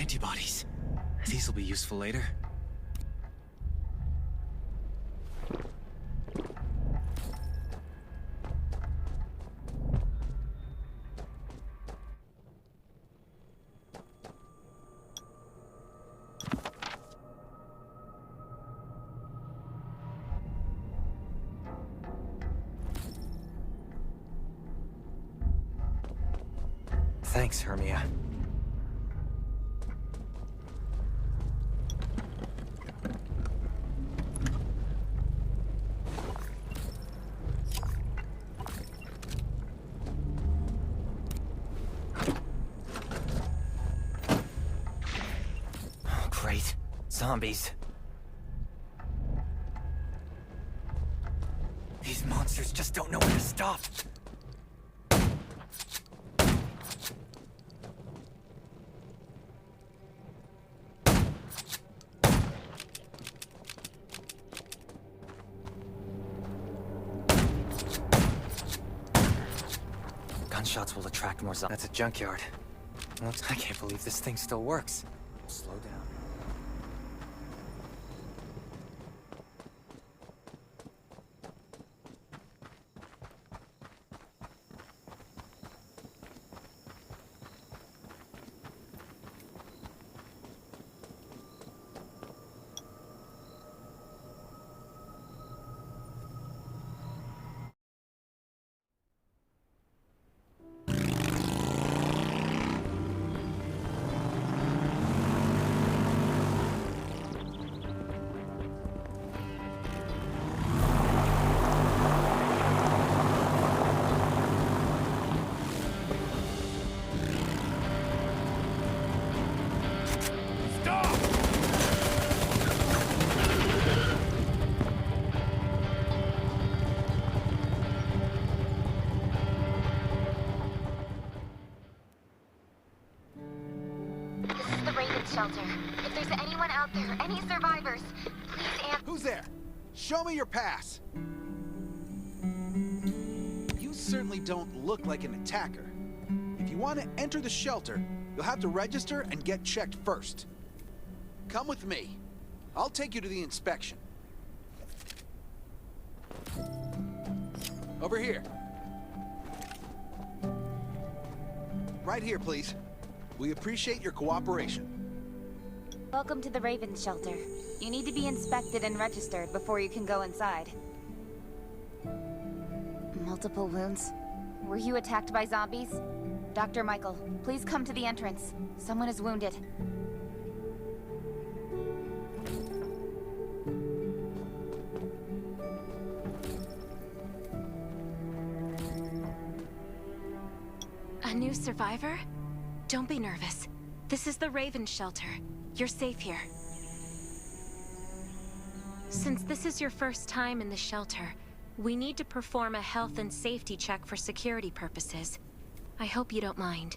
Antibodies. These will be useful later. Thanks, Hermia. Oh, great. Zombies. These monsters just don't know when to stop. Gunshots will attract more zombies. That's a junkyard. I can't believe this thing still works. Slow down. Shelter. If there's anyone out there, any survivors, please answer. Who's there? Show me your pass. You certainly don't look like an attacker. If you want to enter the shelter, you'll have to register and get checked first. Come with me. I'll take you to the inspection. Over here. Right here, please. We appreciate your cooperation. Welcome to the Raven Shelter. You need to be inspected and registered before you can go inside. Multiple wounds. Were you attacked by zombies? Dr. Michael, please come to the entrance. Someone is wounded. A new survivor? Don't be nervous. This is the Raven Shelter. You're safe here. Since this is your first time in the shelter, we need to perform a health and safety check for security purposes. I hope you don't mind.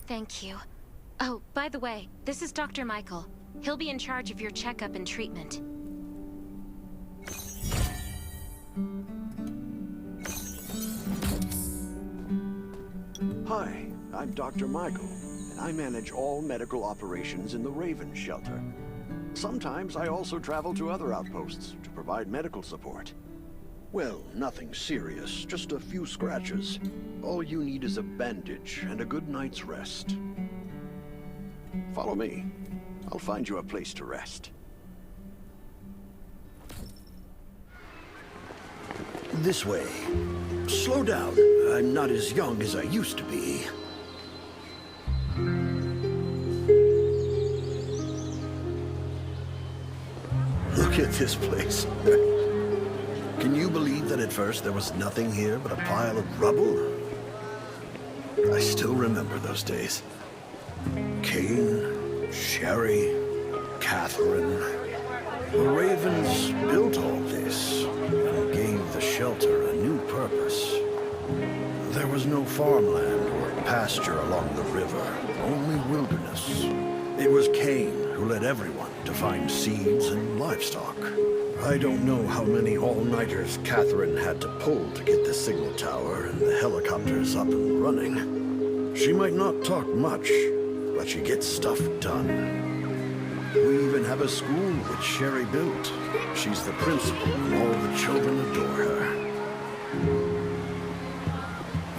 Thank you. Oh, by the way, this is Dr. Michael. He'll be in charge of your checkup and treatment. Hi, I'm Dr. Michael, and I manage all medical operations in the Raven Shelter. Sometimes I also travel to other outposts to provide medical support. Well, nothing serious, just a few scratches. All you need is a bandage and a good night's rest. Follow me. I'll find you a place to rest. This way. Slow down. I'm not as young as I used to be. Look at this place. Can you believe that at first there was nothing here but a pile of rubble? I still remember those days. Kane, Sherry, Catherine. The Ravens built all this and gave the shelter a new purpose. There was no farmland or pasture along the river, only wilderness. It was Kane who led everyone to find seeds and livestock. I don't know how many all-nighters Catherine had to pull to get the signal tower and the helicopters up and running. She might not talk much, but she gets stuff done. We even have a school which Sherry built. She's the principal, and all the children adore her.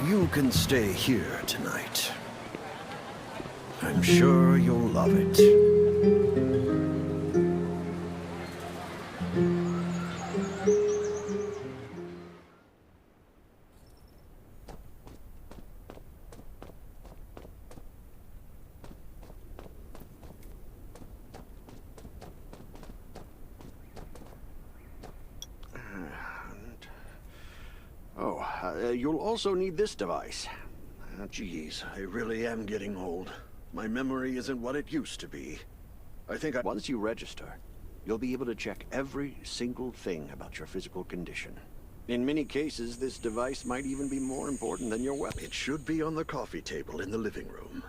You can stay here tonight. I'm sure you'll love it. You'll also need this device. Geez, I really am getting old. My memory isn't what it used to be. Once you register, you'll be able to check every single thing about your physical condition. In many cases, this device might even be more important than your weapon. It should be on the coffee table in the living room.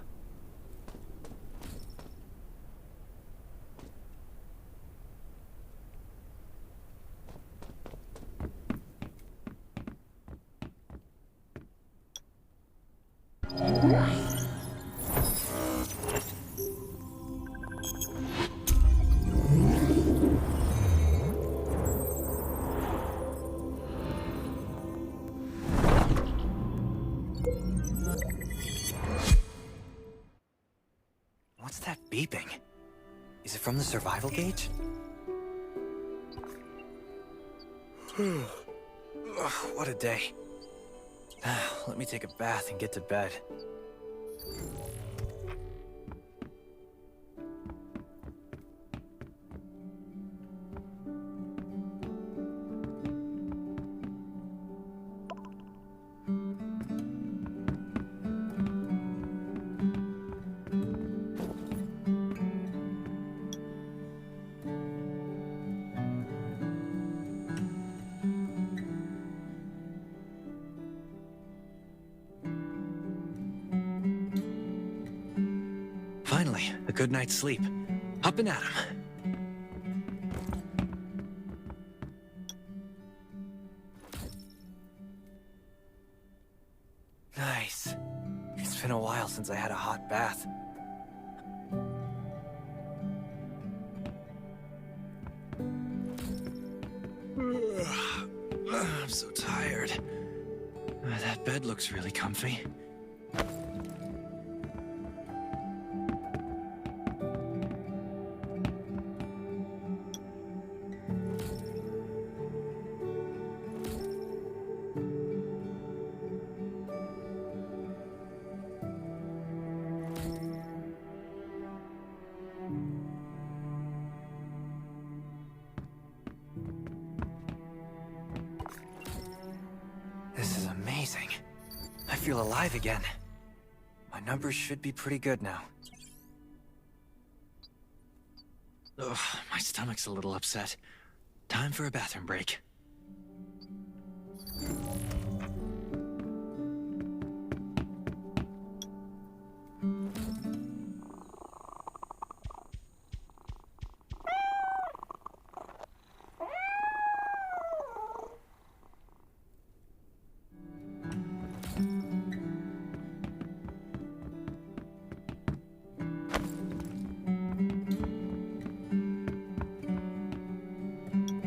What's that beeping? Is it from the survival gauge? Ugh, what a day. Let me take a bath and get to bed. Finally, a good night's sleep. Up and at 'em. Nice. It's been a while since I had a hot bath. I'm so tired. That bed looks really comfy. This is amazing. I feel alive again. My numbers should be pretty good now. Ugh, my stomach's a little upset. Time for a bathroom break.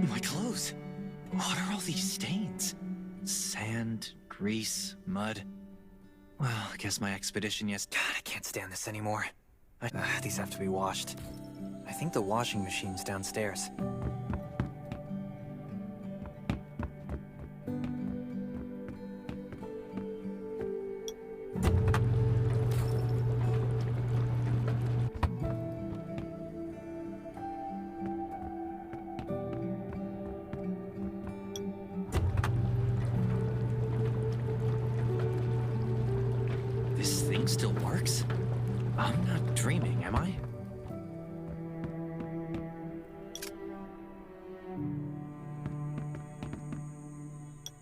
My clothes. What are all these stains? Sand, grease, mud. Well, I guess my expedition, yes. God, I can't stand this anymore. These have to be washed. I think the washing machine's downstairs. This thing still works? I'm not dreaming, am I?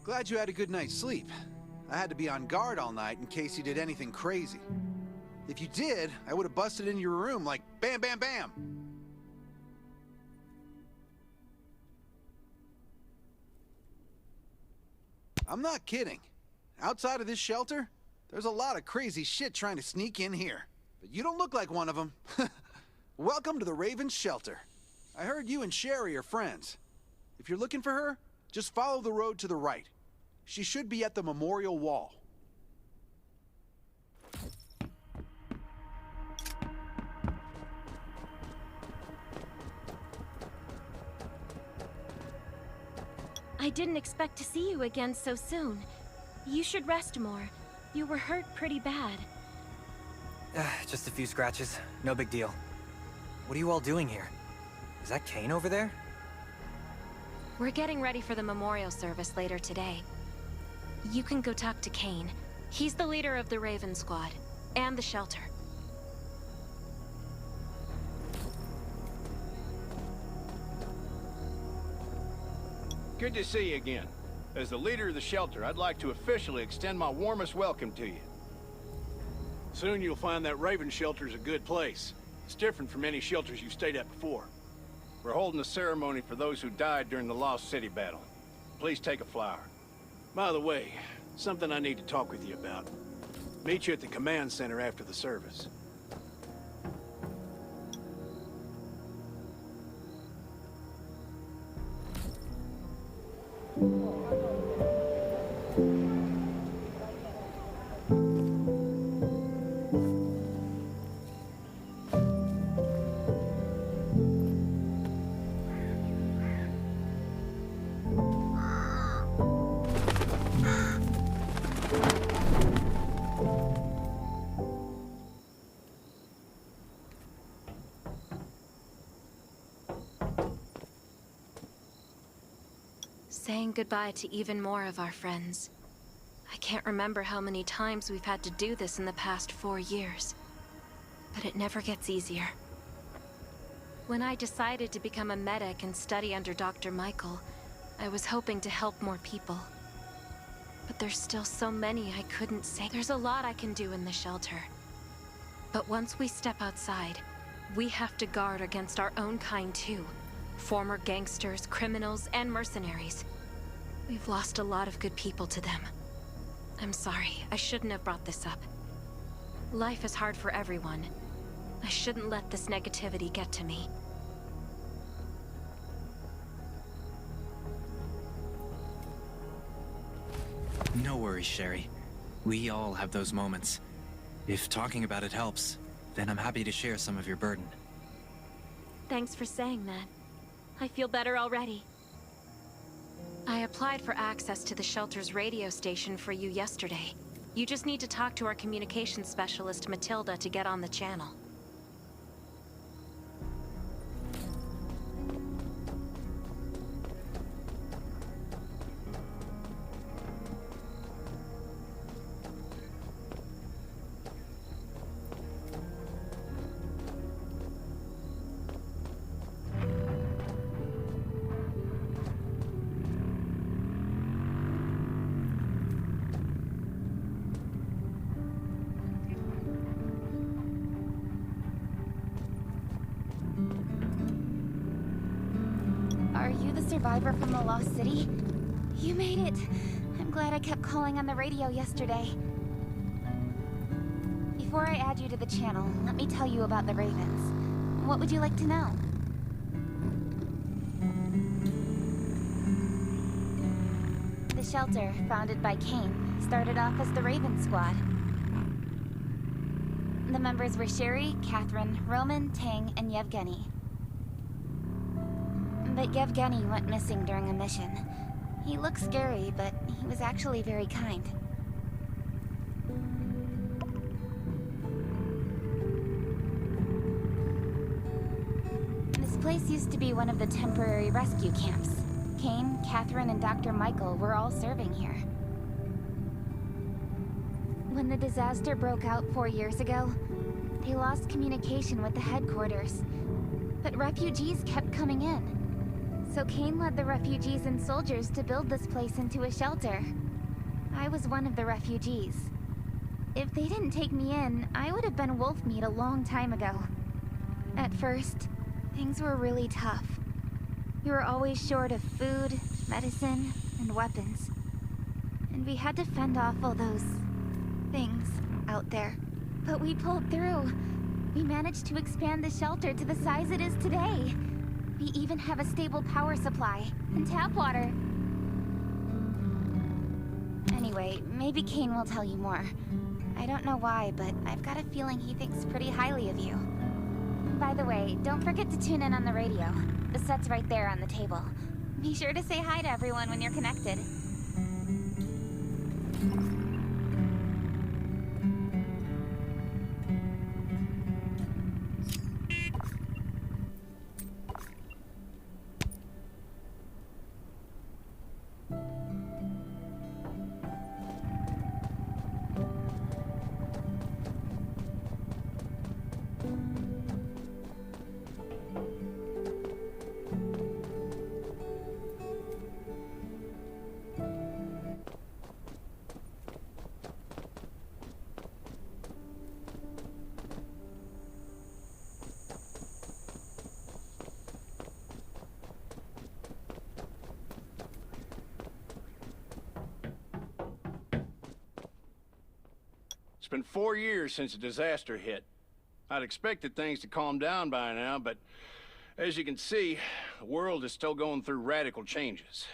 Glad you had a good night's sleep. I had to be on guard all night in case you did anything crazy. If you did, I would have busted into your room like bam, bam, bam. I'm not kidding. Outside of this shelter, There's a lot of crazy shit trying to sneak in here, but you don't look like one of them. Welcome to the Raven's shelter. I heard you and Sherry are friends. If you're looking for her, just follow the road to the right. She should be at the memorial wall. I didn't expect to see you again so soon. You should rest more. You were hurt pretty bad. Just a few scratches. No big deal. What are you all doing here? Is that Kane over there? We're getting ready for the memorial service later today. You can go talk to Kane. He's the leader of the Raven Squad, and the shelter. Good to see you again. As the leader of the shelter, I'd like to officially extend my warmest welcome to you. Soon you'll find that Raven shelter's a good place. It's different from any shelters you've stayed at before. We're holding a ceremony for those who died during the Lost City battle. Please take a flower. By the way, something I need to talk with you about. Meet you at the command center after the service. Saying goodbye to even more of our friends. I can't remember how many times we've had to do this in the past 4 years. But it never gets easier. When I decided to become a medic and study under Dr. Michael, I was hoping to help more people. But there's still so many I couldn't save. There's a lot I can do in the shelter. But once we step outside, we have to guard against our own kind too. Former gangsters, criminals, and mercenaries. We've lost a lot of good people to them. I'm sorry, I shouldn't have brought this up. Life is hard for everyone. I shouldn't let this negativity get to me. No worries, Sherry. We all have those moments. If talking about it helps, then I'm happy to share some of your burden. Thanks for saying that. I feel better already. I applied for access to the shelter's radio station for you yesterday. You just need to talk to our communications specialist, Matilda, to get on the channel. Are you the survivor from the Lost City? You made it. I'm glad I kept calling on the radio yesterday. Before I add you to the channel, let me tell you about the Ravens. What would you like to know? The shelter, founded by Kane, started off as the Raven Squad. The members were Sherry, Catherine, Roman, Tang, and Yevgeny. But Yevgeny went missing during a mission. He looked scary, but he was actually very kind. This place used to be one of the temporary rescue camps. Kane, Catherine, and Dr. Michael were all serving here. When the disaster broke out 4 years ago, they lost communication with the headquarters. But refugees kept coming in. So Kane led the refugees and soldiers to build this place into a shelter. I was one of the refugees. If they didn't take me in, I would have been wolf meat a long time ago. At first, things were really tough. We were always short of food, medicine, and weapons. And we had to fend off all those things out there. But we pulled through. We managed to expand the shelter to the size it is today. We even have a stable power supply and tap water. Anyway, maybe Kane will tell you more. I don't know why, but I've got a feeling he thinks pretty highly of you. By the way, don't forget to tune in on the radio. The set's right there on the table. Be sure to say hi to everyone when you're connected. It's been 4 years since the disaster hit. I'd expected things to calm down by now, but as you can see, the world is still going through radical changes.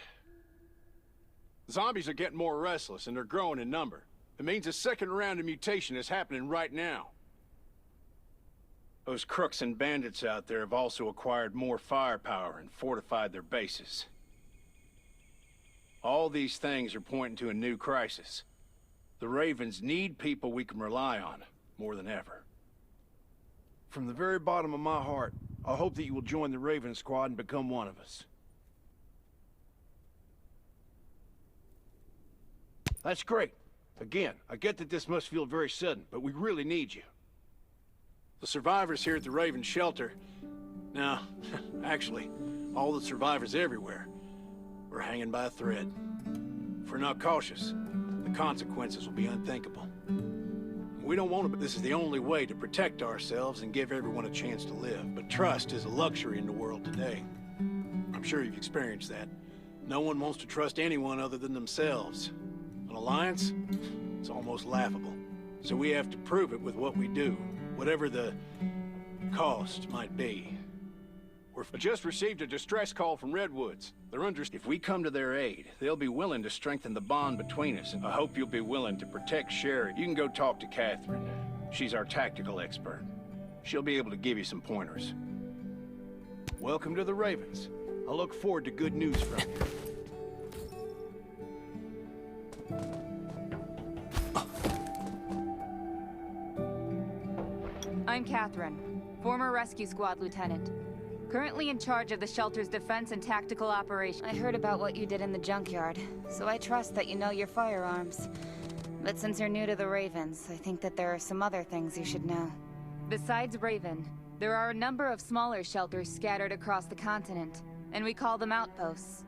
Zombies are getting more restless, and they're growing in number. It means a second round of mutation is happening right now. Those crooks and bandits out there have also acquired more firepower and fortified their bases. All these things are pointing to a new crisis. The Ravens need people we can rely on, more than ever. From the very bottom of my heart, I hope that you will join the Raven Squad and become one of us. That's great. Again, I get that this must feel very sudden, but we really need you. The survivors here at the Raven Shelter... No, actually, all the survivors everywhere are hanging by a thread. If we're not cautious, the consequences will be unthinkable. We don't want to, but this is the only way to protect ourselves and give everyone a chance to live. But trust is a luxury in the world today. I'm sure you've experienced that. No one wants to trust anyone other than themselves. An alliance? It's almost laughable. So we have to prove it with what we do, whatever the cost might be. We just received a distress call from Redwoods. They're under... If we come to their aid, they'll be willing to strengthen the bond between us. And I hope you'll be willing to protect Sherry. You can go talk to Catherine. She's our tactical expert. She'll be able to give you some pointers. Welcome to the Ravens. I look forward to good news from you. I'm Catherine, former rescue squad lieutenant. Currently in charge of the shelter's defense and tactical operations. I heard about what you did in the junkyard, so I trust that you know your firearms. But since you're new to the Ravens, I think that there are some other things you should know. Besides Raven, there are a number of smaller shelters scattered across the continent, and we call them outposts.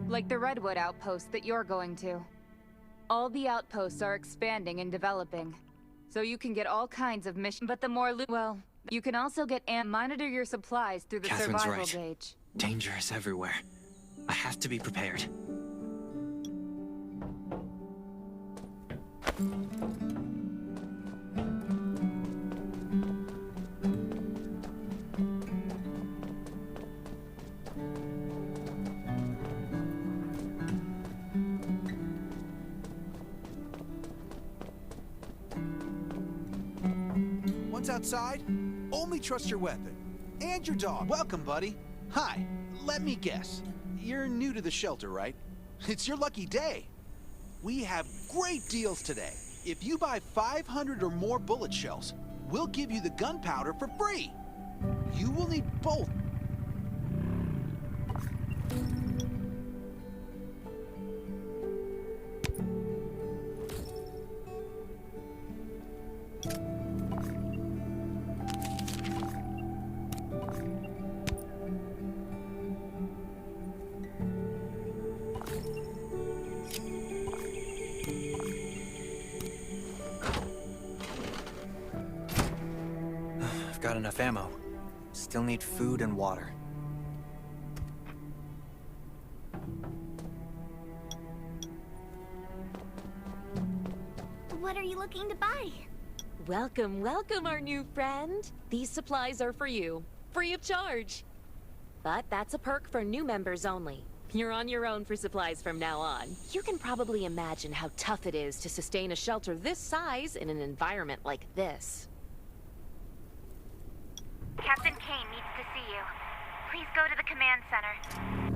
Like the Redwood outpost that you're going to. All the outposts are expanding and developing, so you can get all kinds of missions. But the more well, you can also get and monitor your supplies through the Catherine's survival right. gauge. Danger is everywhere. I have to be prepared. Once outside, only trust your weapon. And your dog. Welcome, buddy. Hi. Let me guess. You're new to the shelter, right? It's your lucky day. We have great deals today. If you buy 500 or more bullet shells, we'll give you the gunpowder for free. You will need both. I've got enough ammo. Still need food and water. What are you looking to buy? Welcome, welcome, our new friend. These supplies are for you, free of charge. But that's a perk for new members only. You're on your own for supplies from now on. You can probably imagine how tough it is to sustain a shelter this size in an environment like this. Captain Kane needs to see you. Please go to the command center.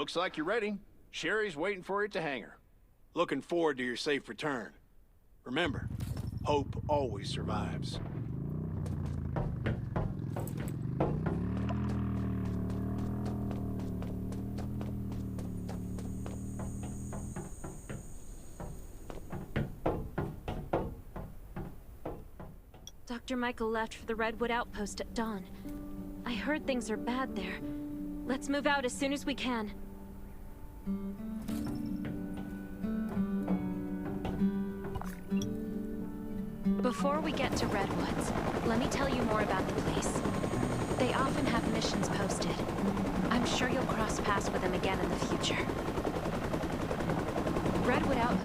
Looks like you're ready. Sherry's waiting for you at the hangar. Looking forward to your safe return. Remember, hope always survives. Dr. Michael left for the Redwood Outpost at dawn. I heard things are bad there. Let's move out as soon as we can. Before we get to Redwoods, let me tell you more about the place. They often have missions posted. I'm sure you'll cross paths with them again in the future. Redwood Outpost